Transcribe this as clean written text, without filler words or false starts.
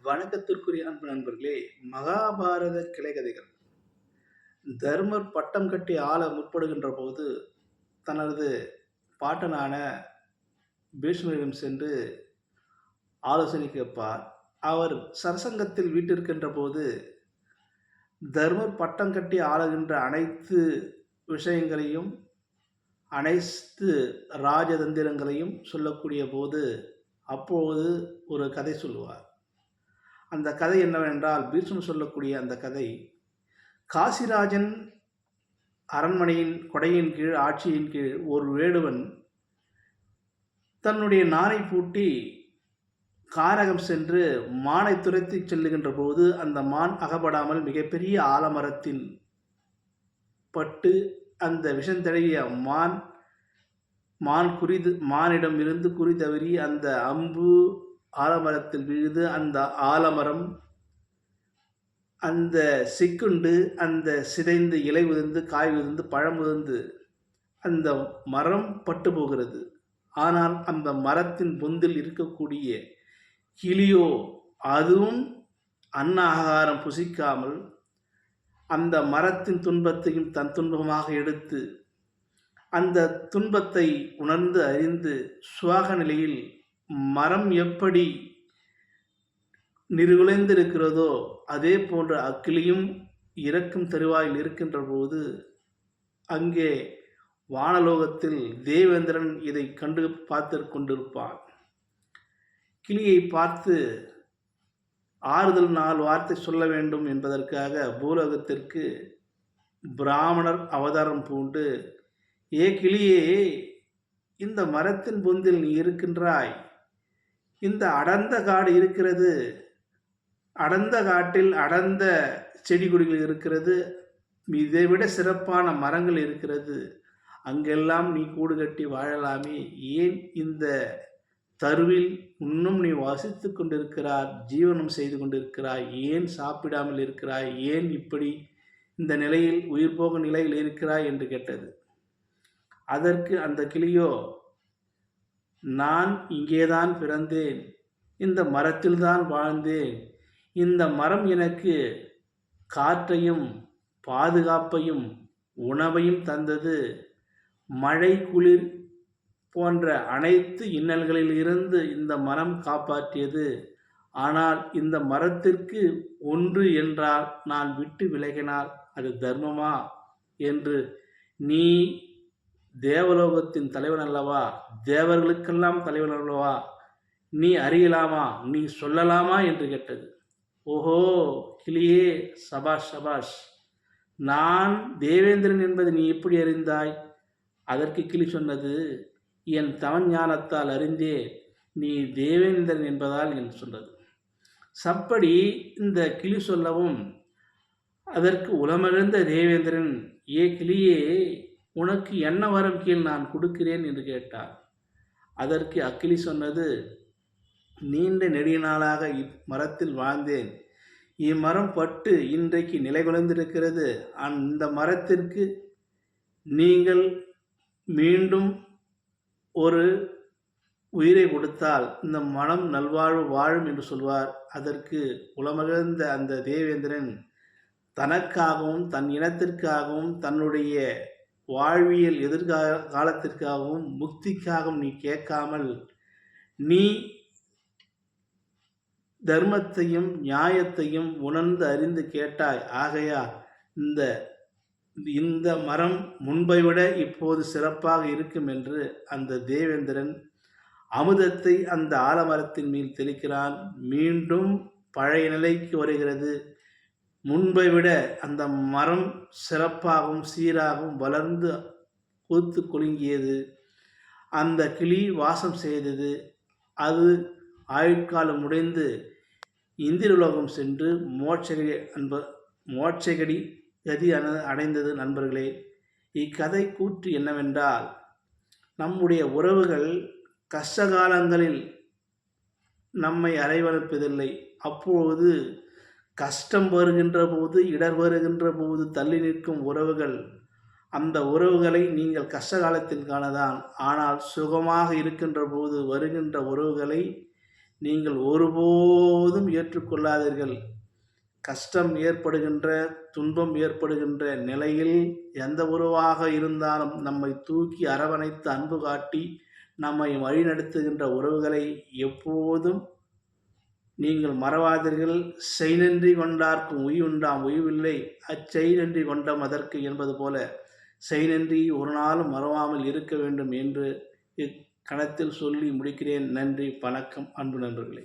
வணக்கத்திற்குரிய அன்பு நண்பர்களே, மகாபாரத கிளைக்கதைகள். தர்மர் பட்டம் கட்டி ஆள முற்படுகின்ற போது, தனது பாட்டனான பீஷ்மரிடம் சென்று ஆலோசனை கேட்பார். அவர் சரசங்கத்தில் வீற்றிருக்கின்ற போது, தர்மர் பட்டம் கட்டி ஆளுகின்ற அனைத்து விஷயங்களையும், அனைத்து ராஜதந்திரங்களையும் சொல்லக்கூடிய போது, அப்போது ஒரு கதை சொல்லுவார். அந்த கதை என்னவென்றால், பீஷ்மர் சொல்லக்கூடிய அந்த கதை, காசிராஜன் அரண்மனையின் கொடையின் கீழ், ஆட்சியின் கீழ் ஒரு வேடுவன் தன்னுடைய நாரை பூட்டி கானகம் சென்று மானை துரத்தி செல்லுகின்ற போது, அந்த மான் அகப்படாமல் மிகப்பெரிய ஆலமரத்தின் பட்டு அந்த விஷம் தடவிய மானிடம் இருந்து குறி தவறி அந்த அம்பு ஆலமரத்தில் விழுது. அந்த ஆலமரம் அந்த சிக்குண்டு, அந்த சிதைந்து இலை உதிர்ந்து, காய் உதிர்ந்து, பழம் உதிர்ந்து அந்த மரம் பட்டு போகிறது. ஆனால் அந்த மரத்தின் பொந்தில் இருக்கக்கூடிய கிளியோ அதுவும் அன்ன ஆகாரம் புசிக்காமல் அந்த மரத்தின் துன்பத்தையும் தன் துன்பமாக எடுத்து, அந்த துன்பத்தை உணர்ந்து அறிந்து சுவாக நிலையில் மரம் எப்படி நிறுகுலைந்திருக்கிறதோ அதே போன்ற அக்கிளியும் இறக்கும் தருவாயில் இருக்கின்ற போது, அங்கே வானலோகத்தில் தேவேந்திரன் இதை கண்டு பார்த்து கொண்டிருப்பான். கிளியை பார்த்து ஆறுதல் 4 வார்த்தை சொல்ல வேண்டும் என்பதற்காக பூலோகத்திற்கு பிராமணர் அவதாரம் பூண்டு, ஏ கிளியே, இந்த மரத்தின் பொந்தில் நீ இருக்கின்றாய். இந்த அடர்ந்த காடு இருக்கிறது, அடர்ந்த காட்டில் அடர்ந்த செடி கொடிகள் இருக்கிறது, இதைவிட சிறப்பான மரங்கள் இருக்கிறது. அங்கெல்லாம் நீ கூடு கட்டி வாழலாமே. ஏன் இந்த தருவில் இன்னும் நீ வசித்து கொண்டிருக்கிறாய், ஜீவனம் செய்து கொண்டிருக்கிறாய்? ஏன் சாப்பிடாமல் இருக்கிறாய்? ஏன் இப்படி இந்த நிலையில், உயிர் போகும் நிலையில் இருக்கிறாய் என்று கேட்டது. அதற்கு அந்த கிளியோ, நான் இங்கேதான் பிறந்தேன், இந்த மரத்தில்தான் வாழ்ந்தேன். இந்த மரம் எனக்கு காற்றையும் பாதுகாப்பையும் உணவையும் தந்தது. மழை குளிர் போன்ற அனைத்து இன்னல்களில் இருந்து இந்த மரம் காப்பாற்றியது. ஆனால் இந்த மரத்திற்கு ஒன்று என்றால் நான் விட்டு விலகினால் அது தர்மமா என்று நீ தேவலோகத்தின் தலைவன் அல்லவா, தேவர்களுக்கெல்லாம் தலைவன் அல்லவா, நீ அறியலாமா, நீ சொல்லலாமா என்று கேட்டது. ஓஹோ கிளியே, சபாஷ் சபாஷ், நான் தேவேந்திரன் என்பதை நீ எப்படி அறிந்தாய்? அதற்கு கிளி சொன்னது, என் தவன் ஞானத்தால் அறிந்தே, நீ தேவேந்திரன் என்பதால் என்று சொன்னது. சப்படி இந்த கிளி சொல்லவும், அதற்கு உளமகிழ்ந்த தேவேந்திரன், ஏ கிளியே, உனக்கு என்ன வரம் கீழ் நான் கொடுக்கிறேன் என்று கேட்டார். அதற்கு அக்கிளி சொன்னது, நீண்ட நெடிய நாளாக இம்மரத்தில் வாழ்ந்தேன். இம்மரம் பட்டு இன்றைக்கு நிலை குலைந்திருக்கிறது. அந்த மரத்திற்கு நீங்கள் மீண்டும் ஒரு உயிரை கொடுத்தால் இந்த மனம் நல்வாழ்வு வாழும் என்று சொல்வார். அதற்கு உளமகிழ்ந்த அந்த தேவேந்திரன், தனக்காகவும் தன் இனத்திற்காகவும் தன்னுடைய வாழ்வியல் எதிர்காலத்திற்காகவும் முக்திக்காகவும் நீ கேட்காமல், நீ தர்மத்தையும் நியாயத்தையும் உணர்ந்து அறிந்து கேட்டாய். ஆகையால் இந்த மரம் முன்பை விட இப்போது சிறப்பாக இருக்கும் என்று அந்த தேவேந்திரன் அமுதத்தை அந்த ஆலமரத்தின் மேல் தெளிக்கிறான். மீண்டும் பழைய நிலைக்கு வருகிறது. முன்பை விட அந்த மரம் சிறப்பாகவும் சீராகவும் வளர்ந்து பூத்து குலுங்கியது. அந்த கிளி வாசம் செய்தது. அது ஆயுட்காலம் முடிந்து இந்திரலோகம் சென்று மோட்சகடி கதி அடைந்தது. நண்பர்களே, இக்கதை கூற்று என்னவென்றால், நம்முடைய உறவுகள் கஷ்டகாலங்களில் நம்மை அரவணைப்பதில்லை. அப்போது கஷ்டம் வருகின்ற போது, இடர் வருகின்ற போது தள்ளி நிற்கும் உறவுகள், அந்த உறவுகளை நீங்கள் கஷ்ட காலத்தில் காணதான். ஆனால் சுகமாக இருக்கின்ற போது வருகின்ற உறவுகளை நீங்கள் ஒருபோதும் ஏற்றுக்கொள்ளாதீர்கள். கஷ்டம் ஏற்படுகின்ற, துன்பம் ஏற்படுகின்ற நிலையில் எந்த உறவாக இருந்தாலும் நம்மை தூக்கி அரவணைத்து அன்பு காட்டி நம்மை வழிநடத்துகின்ற உறவுகளை எப்போதும் நீங்கள் மறவாதீர்கள். செய்நன்றி கொண்டார்க்கும் உய்வுண்டாம் உய்வில்லை, அச்செய்நன்றி கொண்டம் அதற்கு என்பது போல செய்நன்றி ஒரு நாளும் மறவாமல் இருக்க வேண்டும் என்று இக்கணத்தில் சொல்லி முடிக்கிறேன். நன்றி, வணக்கம், அன்பு நண்பர்களே.